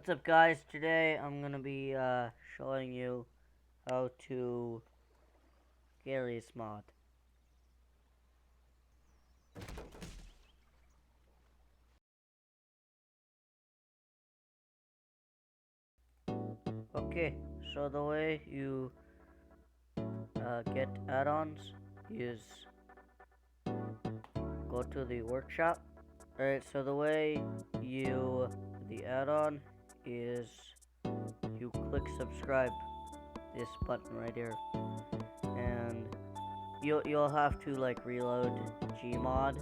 What's up, guys? Today I'm gonna be showing you how to Garry's mod. Okay, so the way you get add-ons is go to the workshop. Alright, so the way the add-on is you click subscribe, this button right here, and you'll have to like reload gmod,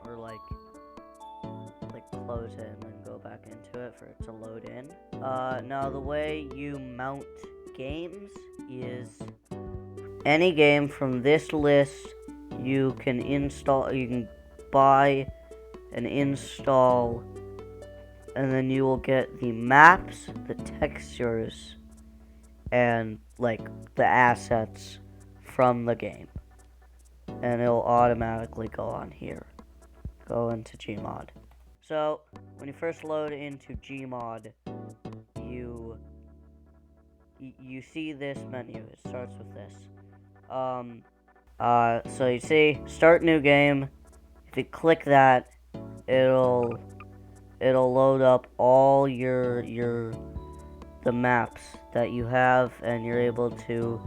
or like close it and then go back into it for it to load in. Now the way you mount games is any game from this list you can install, you can buy and install, and then you will get the maps, the textures, and like the assets from the game. And it'll automatically go on here. Go into gmod. So, when you first load into gmod, you see this menu. It starts with this. So you see, start new game. If you click that, it'll load up all the maps that you have, and you're able to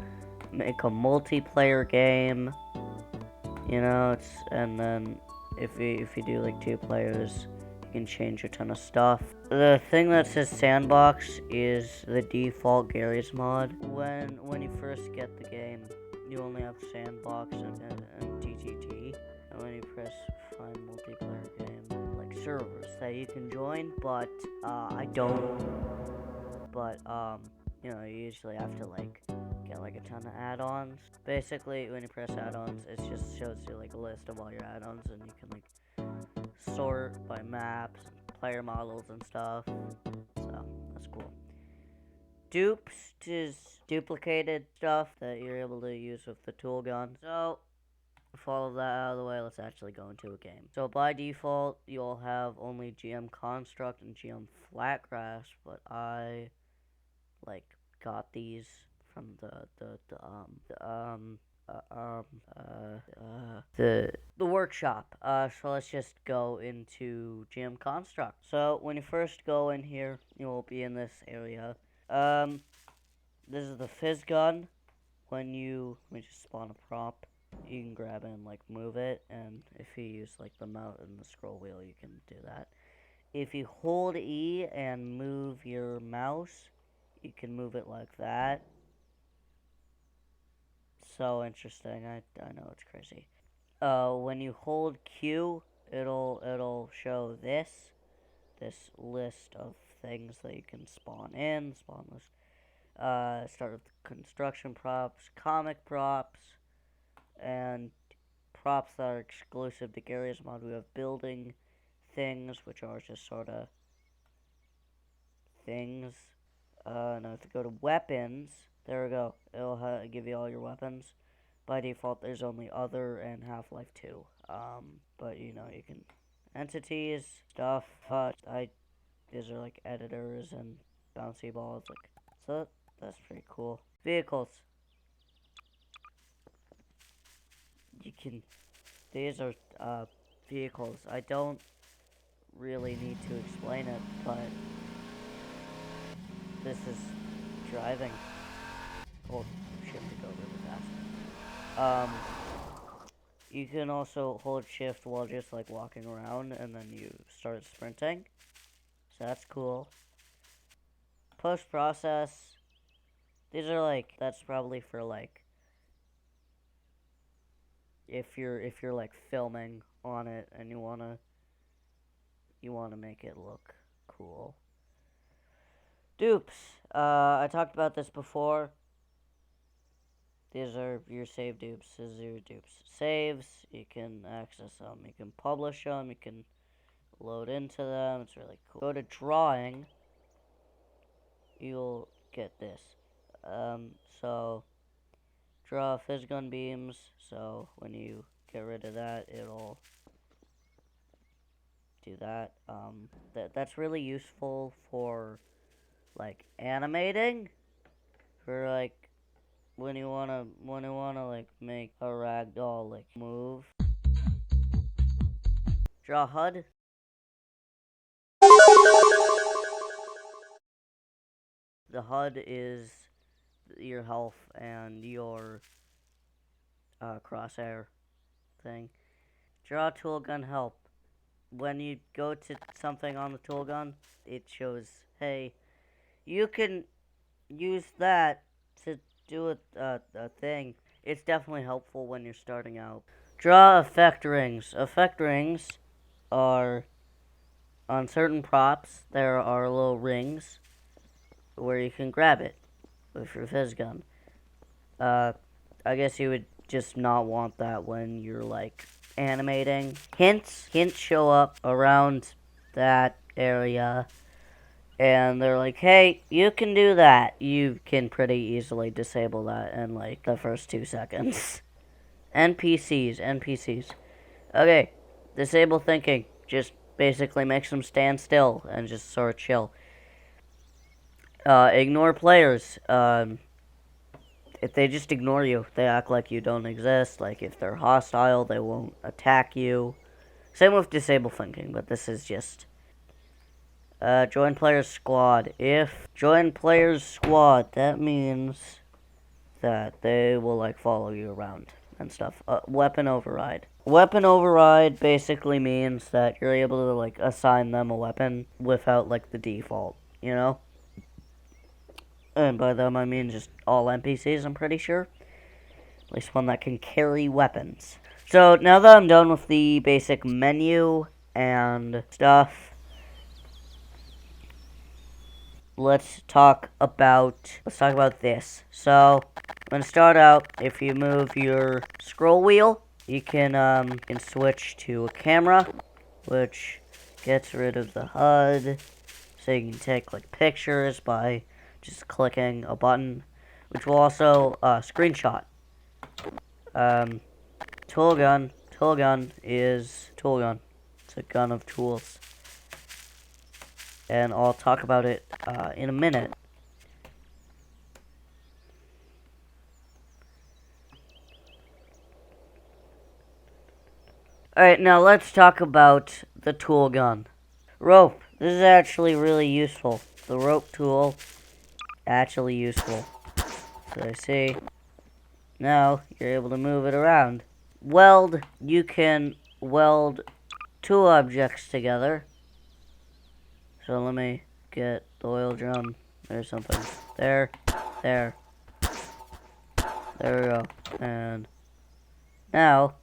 make a multiplayer game. You know, and then if you do like 2 players, you can change a ton of stuff. The thing that says sandbox is the default Garry's mod. When you first get the game, you only have sandbox and TTT. And when you press find multiplayer game, like servers that you can join, but I don't. But you know, you usually have to like get like a ton of add-ons. Basically, when you press add-ons, it just shows you like a list of all your add-ons, and you can like sort by maps, player models, and stuff. So that's cool. Dupes is duplicated stuff that you're able to use with the tool gun. So with all of that out of the way, let's actually go into a game. So by default, you'll have only GM Construct and GM Flatgrass, but I like got these from the workshop. So let's just go into GM Construct. So when you first go in here, you will be in this area. This is the fizz gun. Let me just spawn a prop. You can grab it and like move it, and if you use like the mouse and the scroll wheel, you can do that. If you hold E and move your mouse, you can move it like that. So interesting. I know, it's crazy. When you hold Q, it'll show this list of things that you can spawn in. Spawn list. Start with construction props, comic props, and props that are exclusive to Garry's mod. We have building things, which are just sort of things. Now if you go to weapons, there we go. It'll give you all your weapons. By default, there's only Other and Half-Life 2. But you know, you can entities, stuff. These are like editors and bouncy balls. Like, so that's pretty cool. Vehicles. You can. These are vehicles. I don't really need to explain it, but this is driving. Hold shift to go really fast. You can also hold shift while just like walking around, and then you start sprinting. So that's cool. Post process. These are like, that's probably for like if you're like filming on it and you wanna make it look cool. Dupes. I talked about this before. These are your save dupes. This is your dupes. Saves, you can access them. You can publish them. You can load into them. It's really cool. Go to drawing. You'll get this. So draw fizz gun beams. So when you get rid of that, it'll do that. That's really useful for like animating, for like when you wanna like make a ragdoll like move. Draw HUD. The HUD is your health and your crosshair thing. Draw tool gun help. When you go to something on the tool gun, it shows, hey, you can use that to do a thing. It's definitely helpful when you're starting out. Draw effect rings. Effect rings are on certain props. There are little rings where you can grab it with your fizz gun. I guess you would just not want that when you're like animating. Hints show up around that area, and they're like, hey, you can do that. You can pretty easily disable that in like the first 2 seconds. NPCs. Okay, disable thinking. Just basically makes them stand still and just sort of chill. Ignore players. If they just ignore you, they act like you don't exist. Like if they're hostile, they won't attack you. Same with disable thinking, but this is just join player's squad. If join player's squad, that means that they will like follow you around and stuff. Weapon override. Weapon override basically means that you're able to like assign them a weapon without like the default, you know? And by them I mean just all NPCs, I'm pretty sure. At least one that can carry weapons. So now that I'm done with the basic menu and stuff, let's talk about this. So I'm gonna start out. If you move your scroll wheel, you can switch to a camera, which gets rid of the HUD, so you can take like pictures by just clicking a button, which will also screenshot. Tool gun. Tool gun is tool gun. It's a gun of tools, and I'll talk about it in a minute. Alright, now let's talk about the tool gun. Rope. This is actually really useful. The rope tool, actually useful. So I see. Now, you're able to move it around. Weld. You can weld 2 objects together. So let me get the oil drum. There's something. There. There. There we go. And now,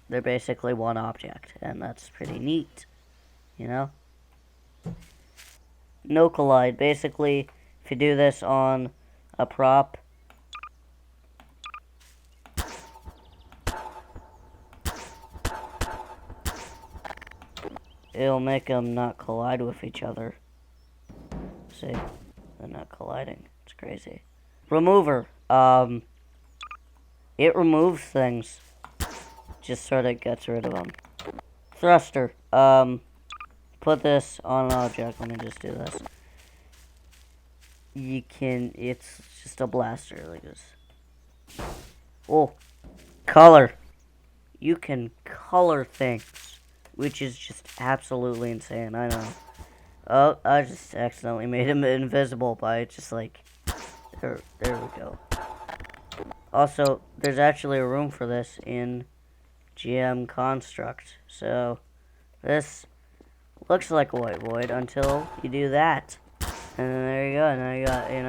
they're basically one object. And that's pretty neat. You know? No collide. Basically, if you do this on a prop, it'll make them not collide with each other. See? They're not colliding. It's crazy. Remover. It removes things. Just sort of gets rid of them. Thruster. Put this on an object. Let me just do this. It's just a blaster like this. Oh. Color. You can color things, which is just absolutely insane. I know. Oh, I just accidentally made him invisible by just like, there we go. Also, there's actually a room for this in GM Construct. So, this looks like a white void until you do that. And then there you go. Now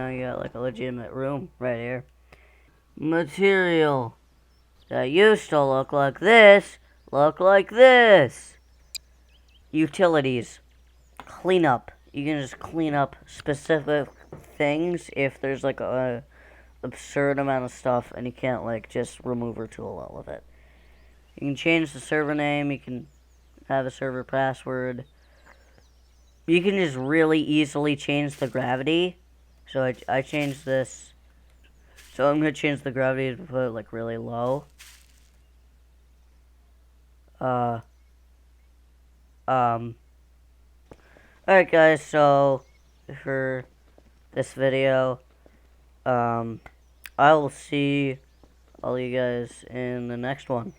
you got like a legitimate room right here. Material that used to look like this, Utilities. Cleanup. You can just clean up specific things if there's like a absurd amount of stuff and you can't like just remove or tool all of it. You can change the server name, you can have a server password. You can just really easily change the gravity. So I changed this. So I'm going to change the gravity to put it like really low. Alright guys, so for this video, I will see all you guys in the next one.